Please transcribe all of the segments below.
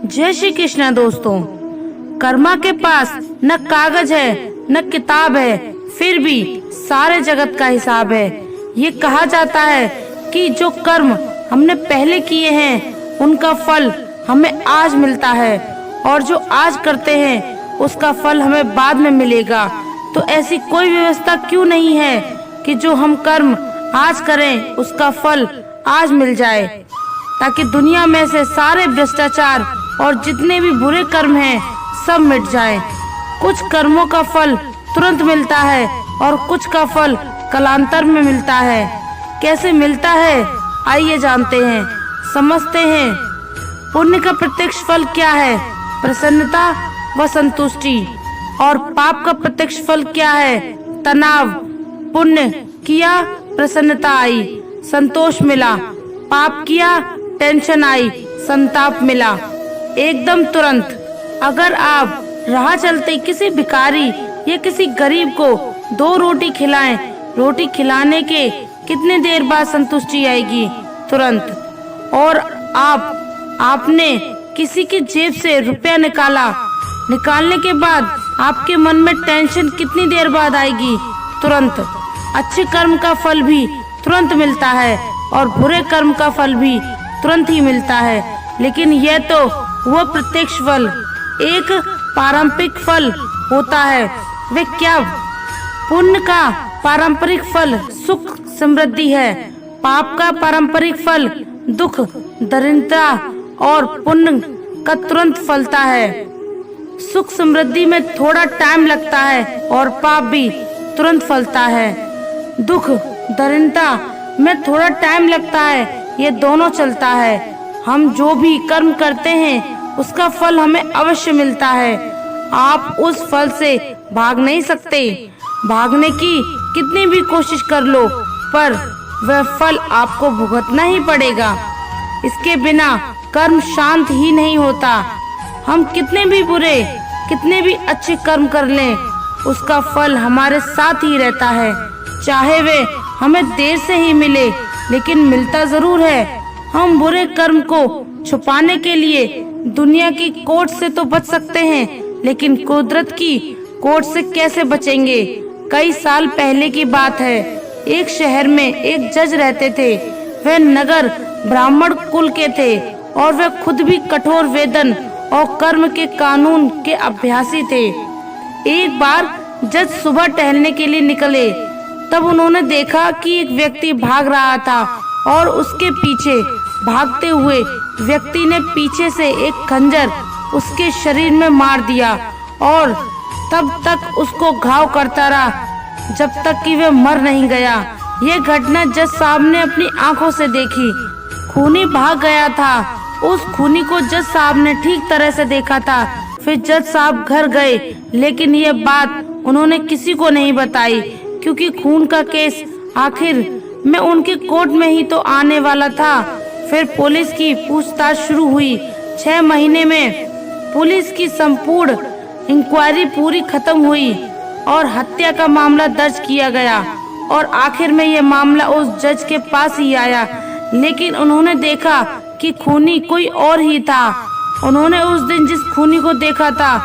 जय श्री कृष्णा दोस्तों। कर्मा के पास न कागज है न किताब है, फिर भी सारे जगत का हिसाब है। ये कहा जाता है कि जो कर्म हमने पहले किए हैं उनका फल हमें आज मिलता है, और जो आज करते हैं उसका फल हमें बाद में मिलेगा। तो ऐसी कोई व्यवस्था क्यों नहीं है कि जो हम कर्म आज करें उसका फल आज मिल जाए, ताकि दुनिया में से सारे भ्रष्टाचार और जितने भी बुरे कर्म हैं सब मिट जाएं। कुछ कर्मों का फल तुरंत मिलता है और कुछ का फल कालांतर में मिलता है। कैसे मिलता है आइए जानते हैं, समझते हैं। पुण्य का प्रत्यक्ष फल क्या है? प्रसन्नता व संतुष्टि। और पाप का प्रत्यक्ष फल क्या है? तनाव। पुण्य किया प्रसन्नता आई, संतोष मिला। पाप किया टेंशन आई, संताप मिला। एकदम तुरंत। अगर आप राह चलते किसी भिखारी या किसी गरीब को 2 रोटी खिलाएं, रोटी खिलाने के कितने देर बाद संतुष्टि आएगी? तुरंत। और आपने किसी की जेब से रुपया निकाला, निकालने के बाद आपके मन में टेंशन कितनी देर बाद आएगी? तुरंत। अच्छे कर्म का फल भी तुरंत मिलता है और बुरे कर्म का फल भी तुरंत ही मिलता है, लेकिन यह तो वह प्रत्यक्ष फल, एक पारंपरिक फल होता है। वे क्या? पुण्य का पारंपरिक फल सुख समृद्धि है, पाप का पारंपरिक फल दुख दरिद्रता, और पुण्य का तुरंत फलता है। सुख समृद्धि में थोड़ा टाइम लगता है और पाप भी तुरंत फलता है। दुख दरिद्रता में थोड़ा टाइम लगता है, ये दोनों चलता है। हम जो भी कर्म करते हैं उसका फल हमें अवश्य मिलता है। आप उस फल से भाग नहीं सकते। भागने की कितनी भी कोशिश कर लो, पर वह फल आपको भुगतना ही पड़ेगा। इसके बिना कर्म शांत ही नहीं होता। हम कितने भी बुरे कितने भी अच्छे कर्म कर लें, उसका फल हमारे साथ ही रहता है। चाहे वे हमें देर से ही मिले, लेकिन मिलता जरूर है। हम बुरे कर्म को छुपाने के लिए दुनिया की कोर्ट से तो बच सकते हैं, लेकिन कुदरत की कोर्ट से कैसे बचेंगे? कई साल पहले की बात है। एक शहर में एक जज रहते थे। वह नगर ब्राह्मण कुल के थे और वह खुद भी कठोर वेदन और कर्म के कानून के अभ्यासी थे। एक बार जज सुबह टहलने के लिए निकले, तब उन्होंने देखा कि एक व्यक्ति भाग रहा था और उसके पीछे भागते हुए व्यक्ति ने पीछे से एक खंजर उसके शरीर में मार दिया और तब तक उसको घाव करता रहा जब तक कि वह मर नहीं गया। यह घटना जज साहब ने अपनी आंखों से देखी। खूनी भाग गया था। उस खूनी को जज साहब ने ठीक तरह से देखा था। फिर जज साहब घर गए, लेकिन यह बात उन्होंने किसी को नहीं बताई, क्योंकि खून का केस आखिर में उनके कोर्ट में ही तो आने वाला था। फिर पुलिस की पूछताछ शुरू हुई। 6 महीने में पुलिस की संपूर्ण इंक्वायरी पूरी खत्म हुई और हत्या का मामला दर्ज किया गया, और आखिर में यह मामला उस जज के पास ही आया। लेकिन उन्होंने देखा कि खूनी कोई और ही था। उन्होंने उस दिन जिस खूनी को देखा था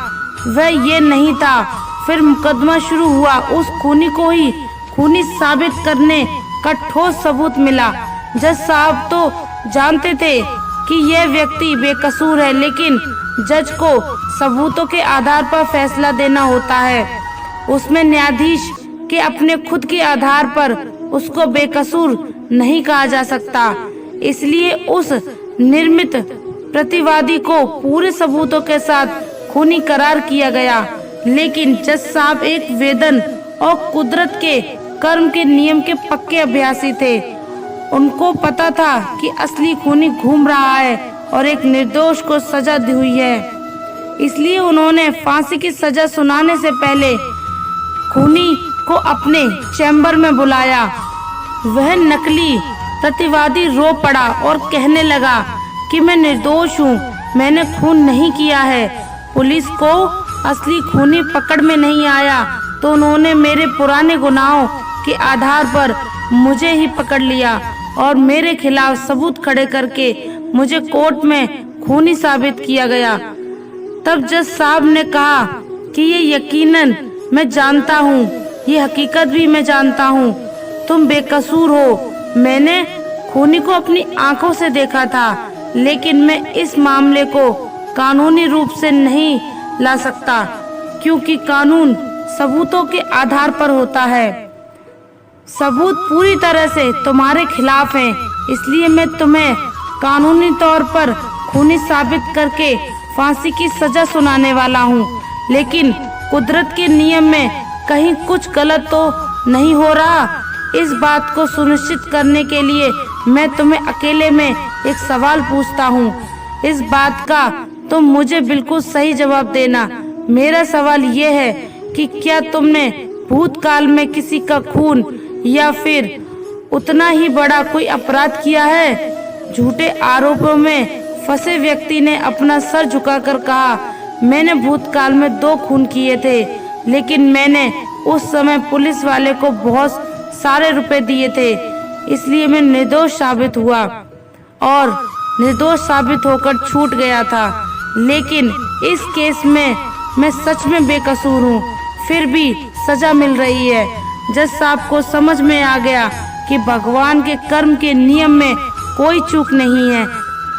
वह ये नहीं था। फिर मुकदमा शुरू हुआ। उस खूनी को ही खूनी साबित करने का ठोस सबूत मिला। जज साहब तो जानते थे कि यह व्यक्ति बेकसूर है, लेकिन जज को सबूतों के आधार पर फैसला देना होता है। उसमें न्यायाधीश के अपने खुद के आधार पर उसको बेकसूर नहीं कहा जा सकता। इसलिए उस निर्मित प्रतिवादी को पूरे सबूतों के साथ खूनी करार किया गया। लेकिन जज साहब एक वेदन और कुदरत के कर्म के नियम के पक्के अभ्यासी थे। उनको पता था कि असली खूनी घूम रहा है और एक निर्दोष को सजा दी हुई है। इसलिए उन्होंने फांसी की सजा सुनाने से पहले खूनी को अपने चैम्बर में बुलाया। वह नकली प्रतिवादी रो पड़ा और कहने लगा कि मैं निर्दोष हूँ, मैंने खून नहीं किया है। पुलिस को असली खूनी पकड़ में नहीं आया तो उन्होंने मेरे पुराने गुनाहों के आधार पर मुझे ही पकड़ लिया और मेरे खिलाफ सबूत खड़े करके मुझे कोर्ट में खूनी साबित किया गया। तब जज साहब ने कहा कि ये यकीनन मैं जानता हूँ, ये हकीकत भी मैं जानता हूँ, तुम बेकसूर हो। मैंने खूनी को अपनी आंखों से देखा था, लेकिन मैं इस मामले को कानूनी रूप से नहीं ला सकता, क्योंकि कानून सबूतों के आधार पर होता है। सबूत पूरी तरह से तुम्हारे खिलाफ हैं, इसलिए मैं तुम्हें कानूनी तौर पर खूनी साबित करके फांसी की सजा सुनाने वाला हूँ। लेकिन कुदरत के नियम में कहीं कुछ गलत तो नहीं हो रहा? इस बात को सुनिश्चित करने के लिए मैं तुम्हें अकेले में एक सवाल पूछता हूँ। इस बात का तुम मुझे बिल्कुल सही जवाब देना। मेरा सवाल ये है कि क्या तुमने भूतकाल में किसी का खून या फिर उतना ही बड़ा कोई अपराध किया है? झूठे आरोपों में फंसे व्यक्ति ने अपना सर झुकाकर कहा, मैंने भूतकाल में 2 खून किए थे, लेकिन मैंने उस समय पुलिस वाले को बहुत सारे रुपए दिए थे, इसलिए मैं निर्दोष साबित हुआ और निर्दोष साबित होकर छूट गया था। लेकिन इस केस में मैं सच में बेकसूर हूँ, फिर भी सजा मिल रही है। जज साहब को समझ में आ गया कि भगवान के कर्म के नियम में कोई चूक नहीं है।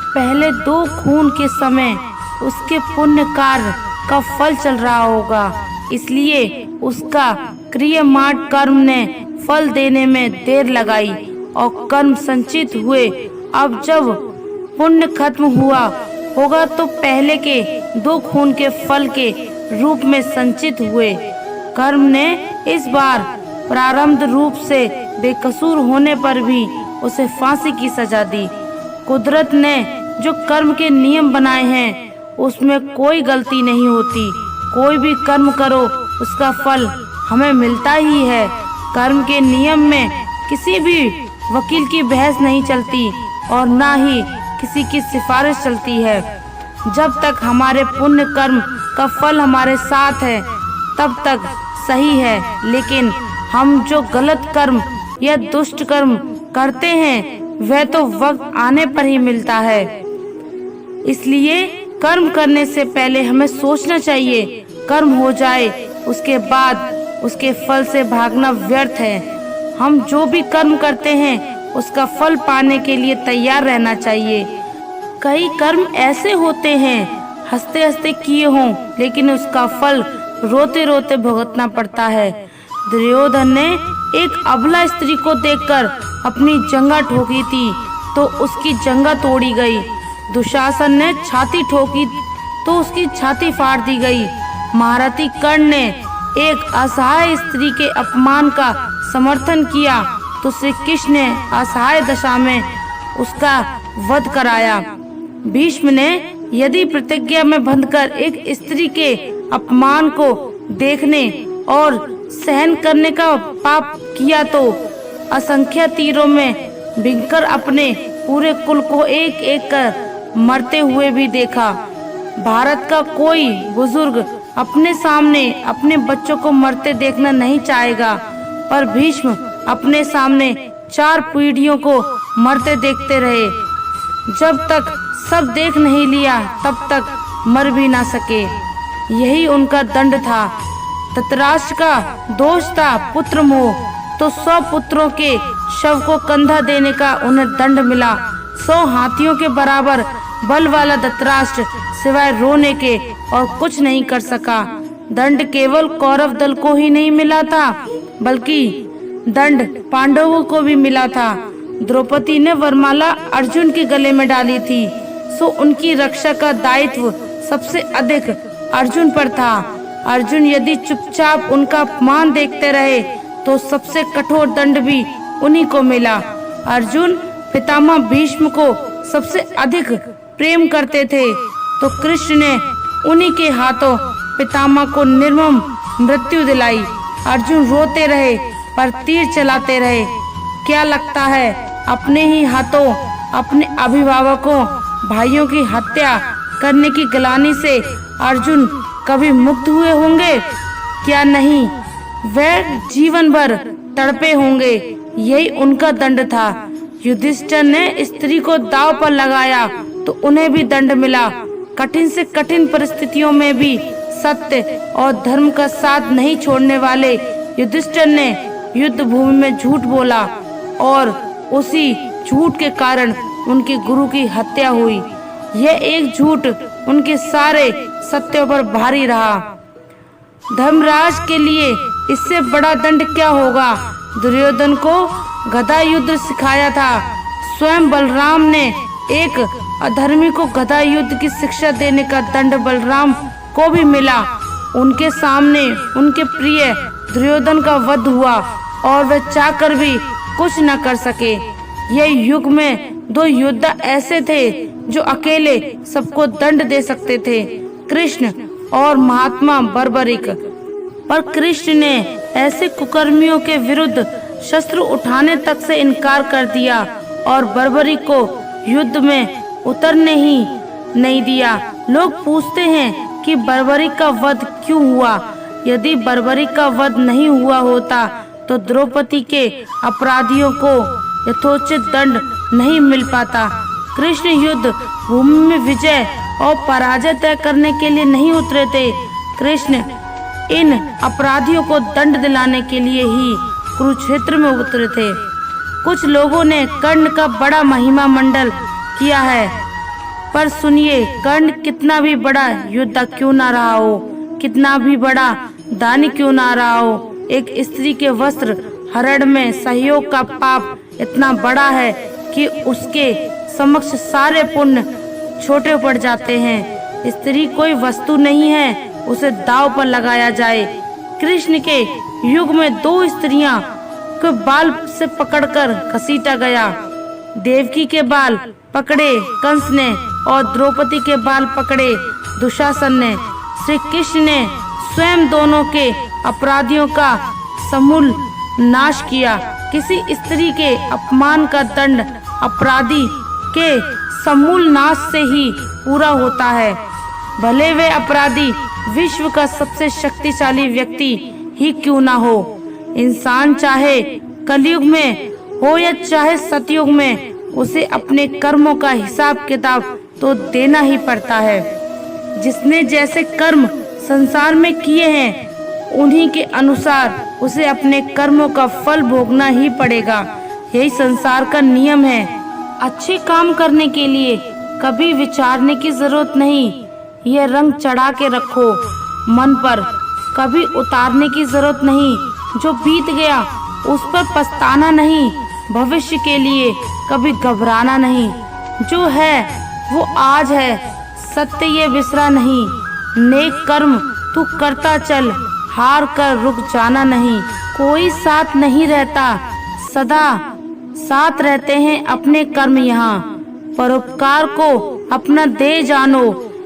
पहले 2 खून के समय उसके पुण्य कार्य का फल चल रहा होगा, इसलिए उसका क्रियमाण कर्म ने फल देने में देर लगाई और कर्म संचित हुए। अब जब पुण्य खत्म हुआ होगा तो पहले के 2 खून के फल के रूप में संचित हुए कर्म ने इस बार प्रारंभ रूप से बेकसूर होने पर भी उसे फांसी की सजा दी। कुदरत ने जो कर्म के नियम बनाए हैं उसमें कोई गलती नहीं होती। कोई भी कर्म करो उसका फल हमें मिलता ही है। कर्म के नियम में किसी भी वकील की बहस नहीं चलती और ना ही किसी की सिफारिश चलती है। जब तक हमारे पुण्य कर्म का फल हमारे साथ है तब तक सही है, लेकिन हम जो गलत कर्म या दुष्ट कर्म करते हैं वह तो वक्त आने पर ही मिलता है। इसलिए कर्म करने से पहले हमें सोचना चाहिए। कर्म हो जाए उसके बाद उसके फल से भागना व्यर्थ है। हम जो भी कर्म करते हैं उसका फल पाने के लिए तैयार रहना चाहिए। कई कर्म ऐसे होते हैं हंसते हंसते किए हों, लेकिन उसका फल रोते रोते भुगतना पड़ता है। दुर्योधन ने एक अबला स्त्री को देखकर अपनी जंगा ठोकी थी तो उसकी जंगा तोड़ी गई। दुशासन ने छाती ठोकी तो उसकी छाती फाड़ दी गई। महारथी कर्ण ने एक असहाय स्त्री के अपमान का समर्थन किया तो श्री कृष्ण ने असहाय दशा में उसका वध कराया। भीष्म ने यदि प्रतिज्ञा में बंधकर एक स्त्री के अपमान को देखने और सहन करने का पाप किया तो असंख्य तीरों में भींकर अपने पूरे कुल को एक एक कर मरते हुए भी देखा। भारत का कोई बुजुर्ग अपने सामने अपने बच्चों को मरते देखना नहीं चाहेगा, पर भीष्म अपने सामने 4 पीढ़ियों को मरते देखते रहे। जब तक सब देख नहीं लिया तब तक मर भी ना सके। यही उनका दंड था। धृतराष्ट्र का दोष था पुत्र मोह, तो 100 पुत्रों के शव को कंधा देने का उन्हें दंड मिला। 100 हाथियों के बराबर बल वाला धृतराष्ट्र सिवाय रोने के और कुछ नहीं कर सका। दंड केवल कौरव दल को ही नहीं मिला था, बल्कि दंड पांडवों को भी मिला था। द्रौपदी ने वरमाला अर्जुन के गले में डाली थी, सो उनकी रक्षा का दायित्व सबसे अधिक अर्जुन पर था। अर्जुन यदि चुपचाप उनका अपमान देखते रहे तो सबसे कठोर दंड भी उन्हीं को मिला। अर्जुन पितामह भीष्म को सबसे अधिक प्रेम करते थे, तो कृष्ण ने उन्हीं के हाथों पितामह को निर्मम मृत्यु दिलाई। अर्जुन रोते रहे पर तीर चलाते रहे। क्या लगता है अपने ही हाथों अपने अभिभावकों भाइयों की हत्या करने की ग्लानि से अर्जुन कभी मुक्त हुए होंगे? क्या नहीं, वह जीवन भर तड़पे होंगे। यही उनका दंड था। युधिष्ठिर ने स्त्री को दांव पर लगाया तो उन्हें भी दंड मिला। कठिन से कठिन परिस्थितियों में भी सत्य और धर्म का साथ नहीं छोड़ने वाले युधिष्ठिर ने युद्ध भूमि में झूठ बोला और उसी झूठ के कारण उनके गुरु की हत्या हुई। यह एक झूठ उनके सारे सत्यों पर भारी रहा। धर्मराज के लिए इससे बड़ा दंड क्या होगा। दुर्योधन को गदा युद्ध सिखाया था। स्वयं बलराम ने एक अधर्मी को गदा युद्ध की शिक्षा देने का दंड बलराम को भी मिला। उनके सामने उनके प्रिय दुर्योधन का वध हुआ और वे चाहकर भी कुछ न कर सके। यह युग में दो योद्धा ऐसे थे जो अकेले सबको दंड दे सकते थे, कृष्ण और महात्मा बर्बरिक। पर कृष्ण ने ऐसे कुकर्मियों के विरुद्ध शस्त्र उठाने तक से इनकार कर दिया और बर्बरिक को युद्ध में उतरने ही नहीं दिया। लोग पूछते हैं कि बर्बरिक का वध क्यों हुआ। यदि बर्बरिक का वध नहीं हुआ होता तो द्रौपदी के अपराधियों को यथोचित दंड नहीं मिल पाता। कृष्ण युद्ध भूमि में विजय और पराजय तय करने के लिए नहीं उतरे थे। कृष्ण इन अपराधियों को दंड दिलाने के लिए ही कुरुक्षेत्र में उतरे थे। कुछ लोगों ने कर्ण का बड़ा महिमा मंडल किया है, पर सुनिए, कर्ण कितना भी बड़ा योद्धा क्यों ना रहा हो, कितना भी बड़ा दानी क्यों ना रहा हो, एक स्त्री के वस्त्र हरण में सहयोग का पाप इतना बड़ा है कि उसके समक्ष सारे पुण्य छोटे पड़ जाते हैं। स्त्री कोई वस्तु नहीं है, उसे दांव पर लगाया जाए। कृष्ण के युग में दो स्त्रियां को बाल से पकड़कर घसीटा गया। देवकी के बाल पकड़े कंस ने और द्रौपदी के बाल पकड़े दुशासन ने। श्री कृष्ण ने स्वयं दोनों के अपराधियों का समूल नाश किया। किसी स्त्री के अपमान का दंड अपराधी के समूल नाश से ही पूरा होता है, भले वे अपराधी विश्व का सबसे शक्तिशाली व्यक्ति ही क्यों ना हो। इंसान चाहे कलयुग में हो या चाहे सतयुग में, उसे अपने कर्मों का हिसाब किताब तो देना ही पड़ता है। जिसने जैसे कर्म संसार में किए हैं, उन्हीं के अनुसार उसे अपने कर्मों का फल भोगना ही पड़ेगा। यही संसार का नियम है। अच्छे काम करने के लिए कभी विचारने की जरूरत नहीं। यह रंग चढ़ा के रखो मन पर, कभी उतारने की जरूरत नहीं। जो बीत गया उस पर पछताना नहीं, भविष्य के लिए कभी घबराना नहीं। जो है वो आज है, सत्य ये बिसरा नहीं। नेक कर्म तू करता चल, हार कर रुक जाना नहीं। कोई साथ नहीं रहता, सदा साथ रहते हैं अपने कर्म यहाँ। परोपकार को अपना दे जानो,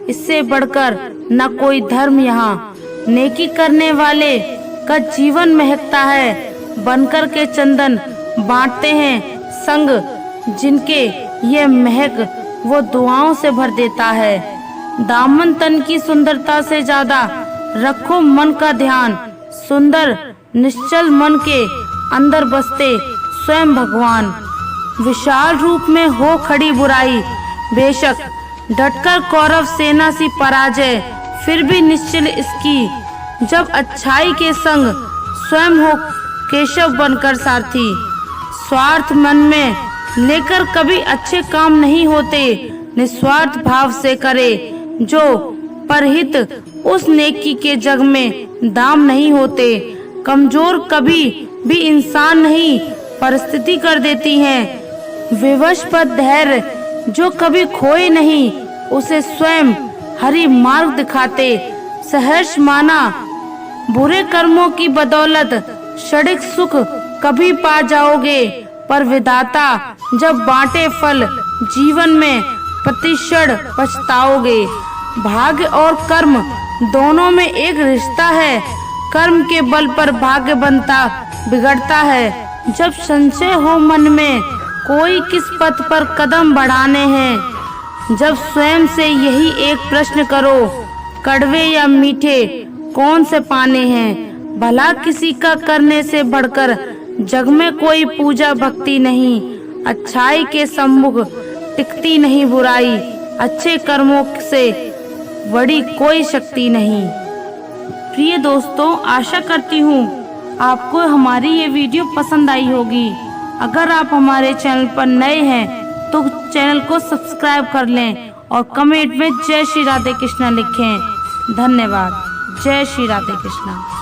इससे बढ़कर न कोई धर्म यहाँ। नेकी करने वाले का जीवन महकता है, बनकर के चंदन बांटते हैं संग जिनके ये महक वो दुआओं से भर देता है। दामन तन की सुंदरता से ज्यादा रखो मन का ध्यान। सुंदर निश्चल मन के अंदर बसते स्वयं भगवान। विशाल रूप में हो खड़ी बुराई, बेशक डटकर कौरव सेना सी पराजय, फिर भी निश्चल इसकी। जब अच्छाई के संग स्वयं हो केशव बनकर सारथी। स्वार्थ मन में लेकर कभी अच्छे काम नहीं होते, निस्वार्थ भाव से करे जो परहित, उस नेकी के जग में दाम नहीं होते। कमजोर कभी भी इंसान नहीं, परिस्थिति कर देती है। विवश पर धैर्य जो कभी खोए नहीं, उसे स्वयं हरि मार्ग दिखाते। सहर्ष माना बुरे कर्मों की बदौलत क्षणिक सुख कभी पा जाओगे, पर विधाता जब बांटे फल जीवन में प्रतिक्षण पछताओगे। भाग्य और कर्म दोनों में एक रिश्ता है। कर्म के बल पर भाग्य बनता बिगड़ता है। जब संशय हो मन में कोई किस पथ पर कदम बढ़ाने हैं, जब स्वयं से यही एक प्रश्न करो, कड़वे या मीठे कौन से पाने हैं। भला किसी का करने से बढ़कर जग में कोई पूजा भक्ति नहीं। अच्छाई के सम्मुख टिकती नहीं बुराई, अच्छे कर्मों से बड़ी कोई शक्ति नहीं। प्रिय दोस्तों, आशा करती हूँ आपको हमारी ये वीडियो पसंद आई होगी। अगर आप हमारे चैनल पर नए हैं तो चैनल को सब्सक्राइब कर लें और कमेंट में जय श्री राधे कृष्णा लिखें। धन्यवाद। जय श्री राधे कृष्णा।